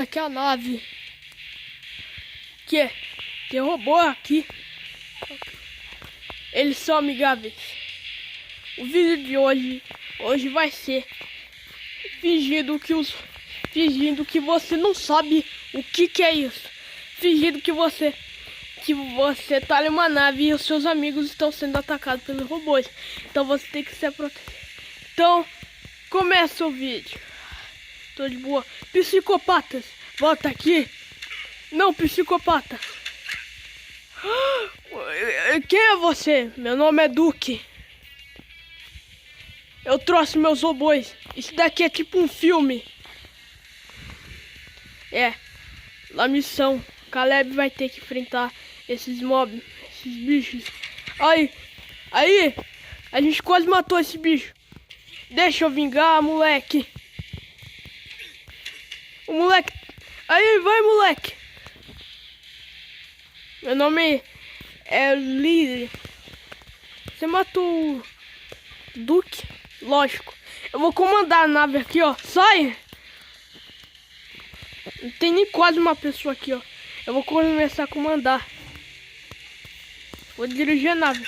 Aqui é a nave. Tem robô aqui. Eles são amigáveis. O vídeo de hoje vai ser fingindo que você não sabe o que é isso. Fingindo que você tá em uma nave e os seus amigos estão sendo atacados pelos robôs. Então você tem que se proteger. Então, começa o vídeo. Tô de boa. Psicopatas, volta aqui. Não, psicopata. Quem é você? Meu nome é Duque. Eu trouxe meus robôs. Isso daqui é tipo um filme. Na missão, Caleb vai ter que enfrentar esses mobs, esses bichos. Aí, a gente quase matou esse bicho. Deixa eu vingar, moleque. O moleque. Aí, vai, moleque. Meu nome é Lily. Você matou o Duque? Lógico. Eu vou comandar a nave aqui, ó. Sai! Não tem nem quase uma pessoa aqui, ó. Eu vou começar a comandar. Vou dirigir a nave.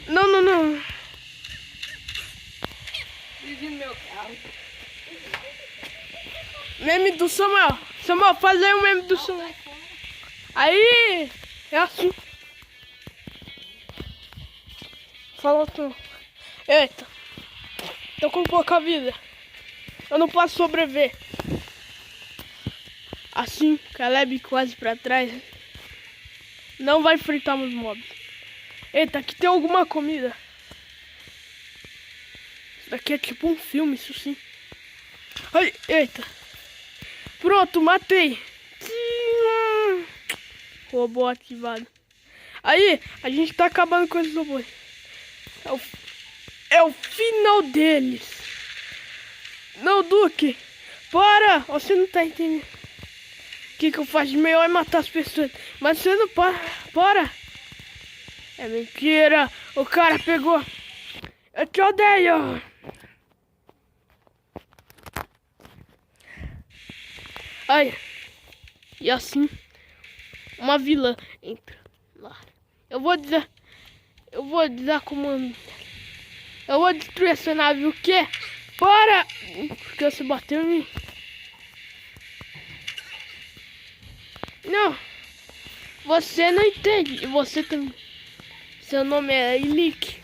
Não. Dirigindo meu carro. Meme do Samuel. Samuel, faz aí o meme do Samuel. Aí, é assim. Falou tu. Eita. Tô com pouca vida. Eu não posso sobreviver. Assim, Caleb quase pra trás. Não vai enfrentar os mobs. Eita, aqui tem alguma comida. Isso daqui é tipo um filme, isso sim. Ai, eita. Pronto, matei. Robô ativado. Aí, a gente tá acabando com esses robôs. É o final deles. Não, Duque. Para. Você não tá entendendo. O que eu faço de melhor é matar as pessoas. Mas você não para. É mentira. O cara pegou. Eu te odeio. Ai. E assim, uma vilã entra lá. Eu vou desacomandar. Eu vou destruir essa nave. O quê? Para! Porque você bateu em mim. Não. Você não entende. Você também. Seu nome é Ilick.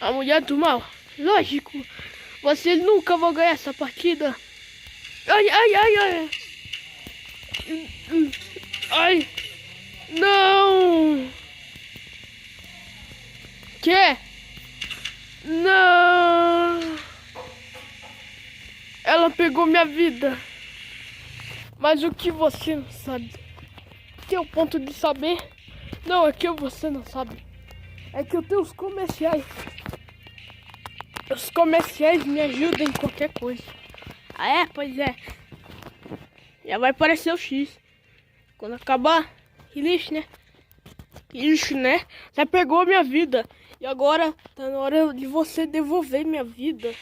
A mulher do mal. Lógico. Vocês nunca vão ganhar essa partida. Ai. Ai. Não. Que? Não. Ela pegou minha vida. Mas o que você não sabe? Que é o ponto de saber? Não, é que você não sabe. É que eu tenho os comerciais. Os comerciais me ajudam em qualquer coisa. Ah, é? Pois é. Já vai aparecer o X. Quando acabar, que lixo, né? Que lixo, né? Você pegou minha vida. E agora tá na hora de você devolver minha vida.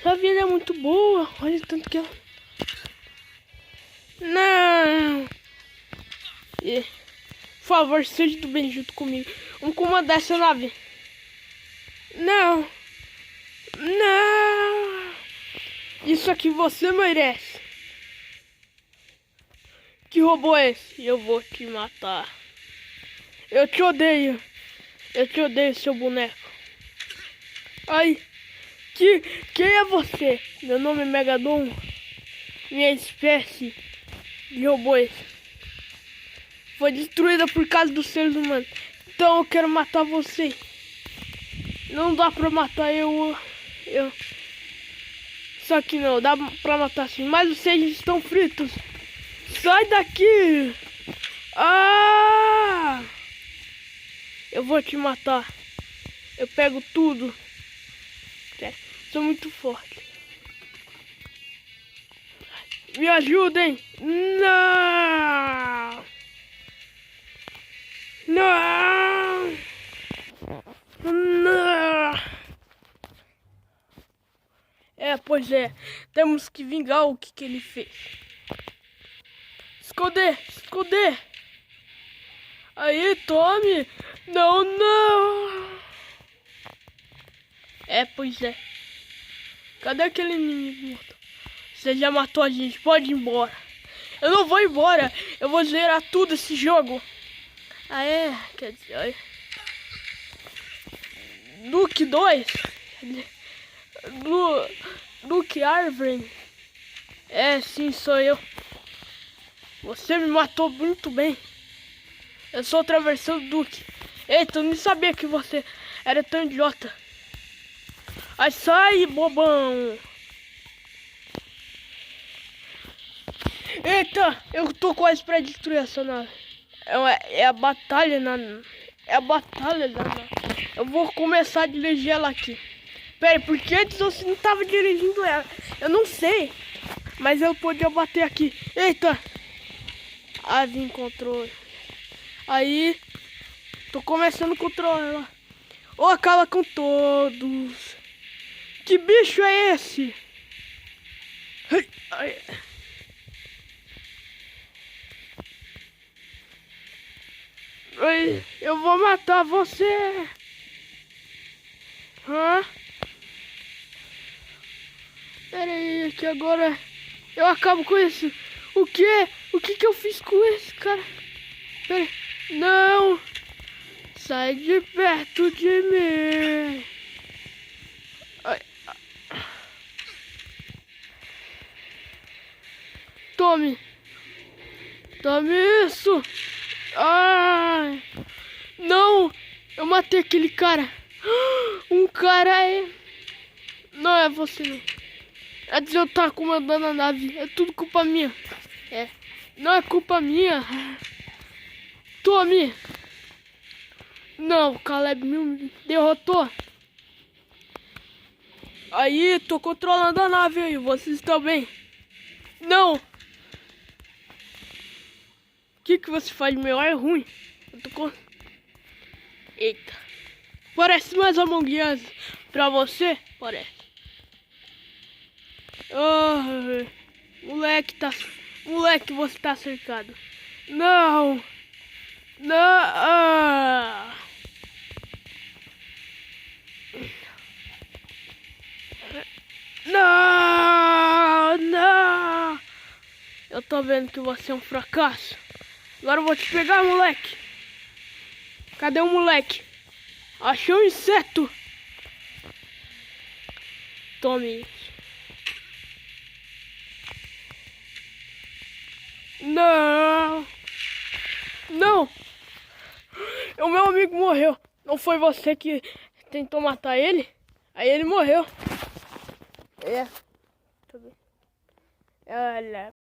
Sua vida é muito boa. Olha o tanto que eu... Não. Por favor, seja do bem junto comigo. Vamos comandar essa nave. Não. Isso aqui você merece. Que robô é esse? Eu vou te matar. Eu te odeio. Seu boneco. Ai. Quem é você? Meu nome é Megadon. Minha espécie de robôs foi destruída por causa dos seres humanos. Então eu quero matar você. Não dá pra matar eu. Só que não, dá pra matar sim. Mas vocês estão fritos. Sai daqui! Ah! Eu vou te matar. Eu pego tudo. Sério, sou muito forte. Me ajudem! Não! Pois Pois é, temos que vingar o que ele fez. Esconder, esconder. Aí, tome. Não, não. Pois é. Cadê aquele inimigo morto? Você já matou a gente, pode ir embora. Eu não vou embora, eu vou zerar tudo esse jogo. Quer dizer... Duke 2. Duke Arvin. Sim, sou eu. Você me matou muito bem. Eu sou outra versão do Duke. Eita, eu nem sabia que você era tão idiota. Ai, sai, bobão. Eita, eu tô quase pra destruir essa nave. É a batalha na... Eu vou começar a dirigir ela aqui. Pera aí, porque antes você não tava dirigindo ela. Eu não sei. Mas eu podia bater aqui. Eita. Vim controle. Aí. Tô começando a controlar ela. Acaba com todos. Que bicho é esse? Eu vou matar você. Pera aí, que agora eu acabo com esse. O quê? O que eu fiz com esse cara? Pera aí. Não! Sai de perto de mim! Tome! Tome isso! Ai! Não! Eu matei aquele cara! Um cara aí! Não é você não! É de eu estar comandando a nave! É tudo culpa minha! Não é culpa minha! Tome! Não, o Caleb me derrotou! Aí, tô controlando a nave aí, vocês estão bem? Não! O que você faz de melhor é ruim. Eu tô com... Eita. Parece mais Among Us pra você? Parece. Moleque, você tá cercado. Não! Não! Não! Não! Eu tô vendo que você é um fracasso. Agora eu vou te pegar, moleque. Cadê o moleque? Achei um inseto. Tome isso. Não. Não. O meu amigo morreu. Não foi você que tentou matar ele? Aí ele morreu. Olha,